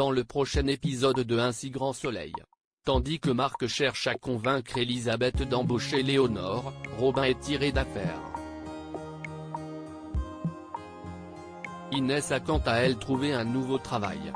dans le prochain épisode de Un si grand soleil. Tandis que Marc cherche à convaincre Elisabeth d'embaucher Léonore, Robin est tiré d'affaire. Inès a quant à elle trouvé un nouveau travail.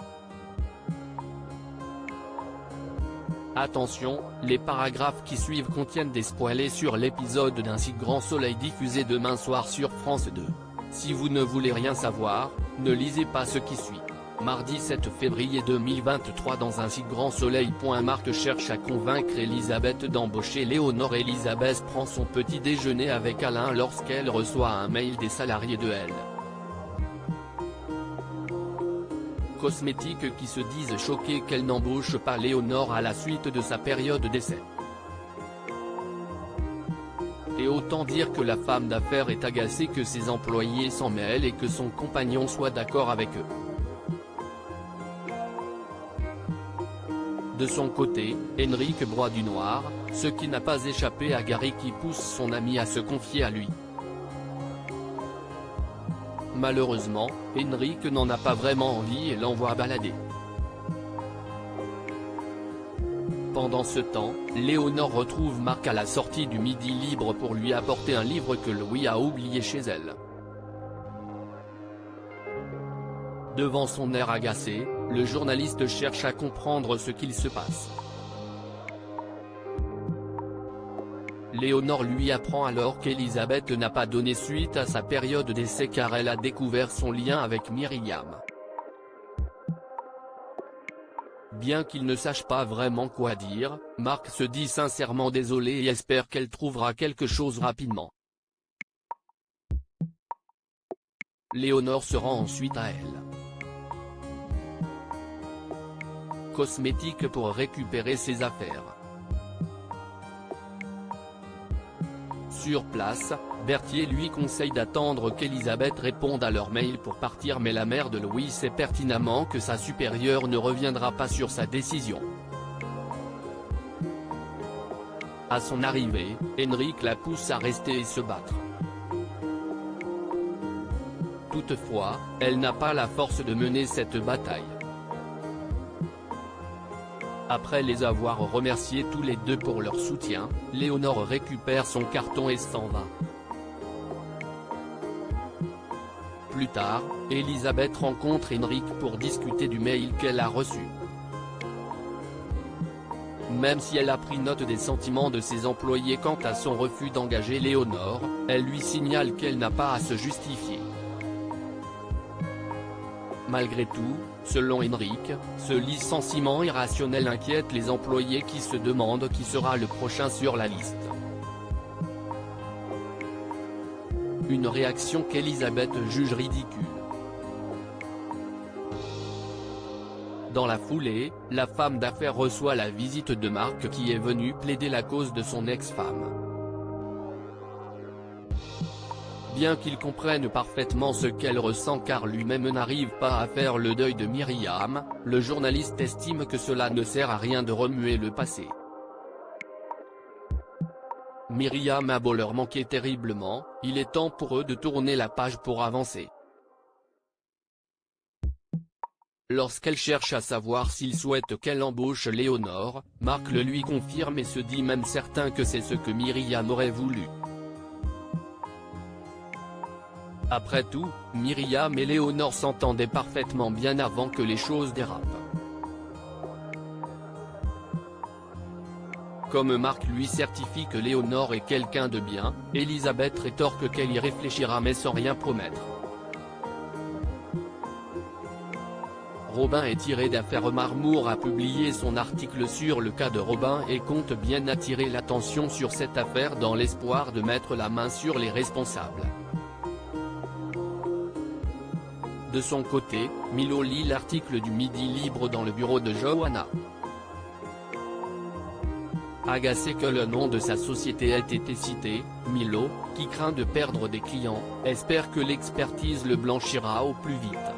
Attention, les paragraphes qui suivent contiennent des spoilers sur l'épisode d'Un si grand soleil diffusé demain soir sur France 2. Si vous ne voulez rien savoir, ne lisez pas ce qui suit. Mardi 7 février 2023 dans Un si grand soleil. Marc cherche à convaincre Elisabeth d'embaucher Léonore. Elisabeth prend son petit déjeuner avec Alain lorsqu'elle reçoit un mail des salariés de Elle Cosmétiques qui se disent choqués qu'elle n'embauche pas Léonore à la suite de sa période d'essai. Et autant dire que la femme d'affaires est agacée que ses employés s'en mêlent et que son compagnon soit d'accord avec eux. De son côté, Henrik broie du noir, ce qui n'a pas échappé à Gary qui pousse son ami à se confier à lui. Malheureusement, Henrik n'en a pas vraiment envie et l'envoie balader. Pendant ce temps, Léonore retrouve Marc à la sortie du Midi Libre pour lui apporter un livre que Louis a oublié chez elle. Devant son air agacé, le journaliste cherche à comprendre ce qu'il se passe. Léonore lui apprend alors qu'Elisabeth n'a pas donné suite à sa période d'essai car elle a découvert son lien avec Myriam. Bien qu'il ne sache pas vraiment quoi dire, Marc se dit sincèrement désolé et espère qu'elle trouvera quelque chose rapidement. Léonore se rend ensuite à Elle Cosmétiques pour récupérer ses affaires. Sur place, Berthier lui conseille d'attendre qu'Elisabeth réponde à leur mail pour partir mais la mère de Louis sait pertinemment que sa supérieure ne reviendra pas sur sa décision. À son arrivée, Henrik la pousse à rester et se battre. Toutefois, elle n'a pas la force de mener cette bataille. Après les avoir remerciés tous les deux pour leur soutien, Léonore récupère son carton et s'en va. Plus tard, Elisabeth rencontre Henrik pour discuter du mail qu'elle a reçu. Même si elle a pris note des sentiments de ses employés quant à son refus d'engager Léonore, elle lui signale qu'elle n'a pas à se justifier. Malgré tout, selon Henrik, ce licenciement irrationnel inquiète les employés qui se demandent qui sera le prochain sur la liste. Une réaction qu'Elisabeth juge ridicule. Dans la foulée, la femme d'affaires reçoit la visite de Marc qui est venu plaider la cause de son ex-femme. Bien qu'il comprenne parfaitement ce qu'elle ressent car lui-même n'arrive pas à faire le deuil de Myriam, le journaliste estime que cela ne sert à rien de remuer le passé. Myriam a beau leur manquer terriblement, il est temps pour eux de tourner la page pour avancer. Lorsqu'elle cherche à savoir s'il souhaite qu'elle embauche Léonore, Marc le lui confirme et se dit même certain que c'est ce que Myriam aurait voulu. Après tout, Myriam et Léonore s'entendaient parfaitement bien avant que les choses dérapent. Comme Marc lui certifie que Léonore est quelqu'un de bien, Elisabeth rétorque qu'elle y réfléchira mais sans rien promettre. Robin est tiré d'affaire. Marmour a publié son article sur le cas de Robin et compte bien attirer l'attention sur cette affaire dans l'espoir de mettre la main sur les responsables. De son côté, Milo lit l'article du Midi Libre dans le bureau de Johanna. Agacé que le nom de sa société ait été cité, Milo, qui craint de perdre des clients, espère que l'expertise le blanchira au plus vite.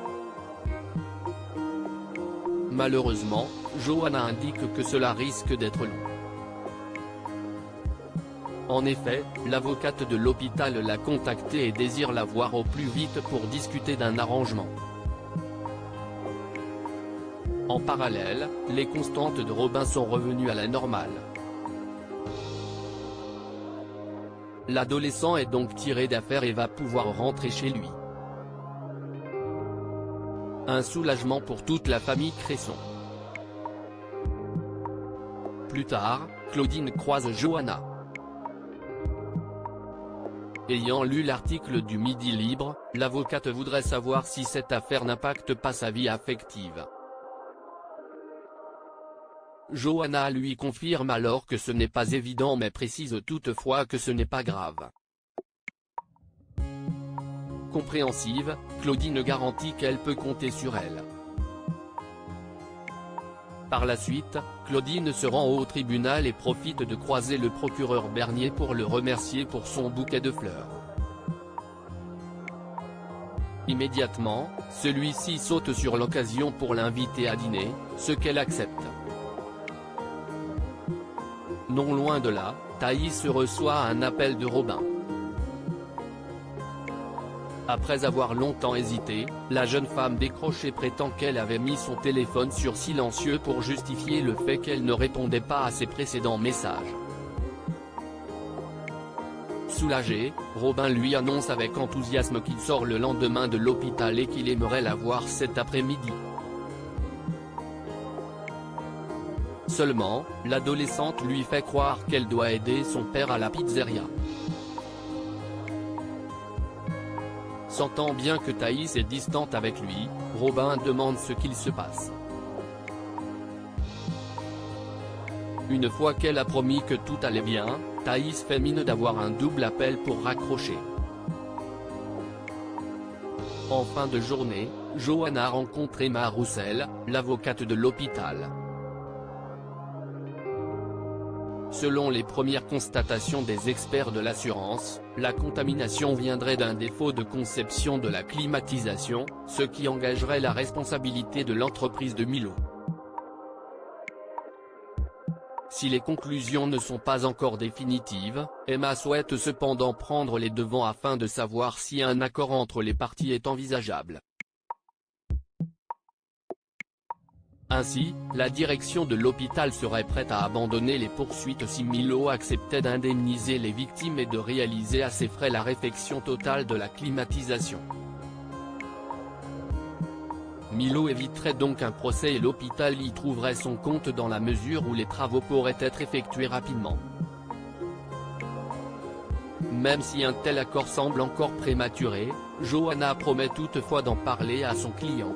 Malheureusement, Johanna indique que cela risque d'être long. En effet, l'avocate de l'hôpital l'a contactée et désire la voir au plus vite pour discuter d'un arrangement. En parallèle, les constantes de Robin sont revenues à la normale. L'adolescent est donc tiré d'affaire et va pouvoir rentrer chez lui. Un soulagement pour toute la famille Cresson. Plus tard, Claudine croise Johanna. Ayant lu l'article du Midi Libre, l'avocate voudrait savoir si cette affaire n'impacte pas sa vie affective. Johanna lui confirme alors que ce n'est pas évident mais précise toutefois que ce n'est pas grave. Compréhensive, Claudine garantit qu'elle peut compter sur elle. Par la suite, Claudine se rend au tribunal et profite de croiser le procureur Bernier pour le remercier pour son bouquet de fleurs. Immédiatement, celui-ci saute sur l'occasion pour l'inviter à dîner, ce qu'elle accepte. Non loin de là, Thaïs reçoit un appel de Robin. Après avoir longtemps hésité, la jeune femme décroche et prétend qu'elle avait mis son téléphone sur silencieux pour justifier le fait qu'elle ne répondait pas à ses précédents messages. Soulagé, Robin lui annonce avec enthousiasme qu'il sort le lendemain de l'hôpital et qu'il aimerait la voir cet après-midi. Seulement, l'adolescente lui fait croire qu'elle doit aider son père à la pizzeria. Sentant bien que Thaïs est distante avec lui, Robin demande ce qu'il se passe. Une fois qu'elle a promis que tout allait bien, Thaïs fait mine d'avoir un double appel pour raccrocher. En fin de journée, Johanna rencontre Emma Roussel, l'avocate de l'hôpital. Selon les premières constatations des experts de l'assurance, la contamination viendrait d'un défaut de conception de la climatisation, ce qui engagerait la responsabilité de l'entreprise de Milo. Si les conclusions ne sont pas encore définitives, Emma souhaite cependant prendre les devants afin de savoir si un accord entre les parties est envisageable. Ainsi, la direction de l'hôpital serait prête à abandonner les poursuites si Milo acceptait d'indemniser les victimes et de réaliser à ses frais la réfection totale de la climatisation. Milo éviterait donc un procès et l'hôpital y trouverait son compte dans la mesure où les travaux pourraient être effectués rapidement. Même si un tel accord semble encore prématuré, Johanna promet toutefois d'en parler à son client.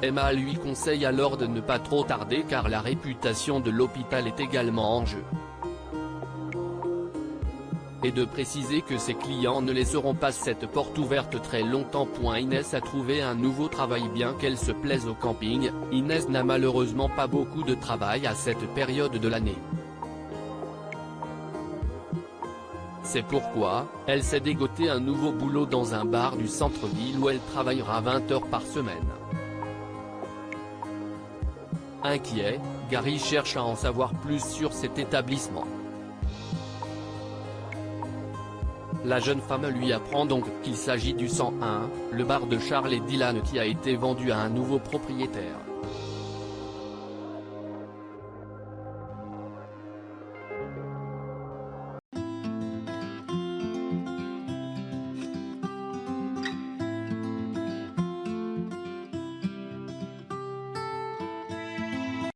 Emma lui conseille alors de ne pas trop tarder car la réputation de l'hôpital est également en jeu. Et de préciser que ses clients ne laisseront pas cette porte ouverte très longtemps. Inès a trouvé un nouveau travail. Bien qu'elle se plaise au camping, Inès n'a malheureusement pas beaucoup de travail à cette période de l'année. C'est pourquoi, elle s'est dégotée un nouveau boulot dans un bar du centre-ville où elle travaillera 20 heures par semaine. Inquiet, Gary cherche à en savoir plus sur cet établissement. La jeune femme lui apprend donc qu'il s'agit du 101, le bar de Charles et Dylan qui a été vendu à un nouveau propriétaire.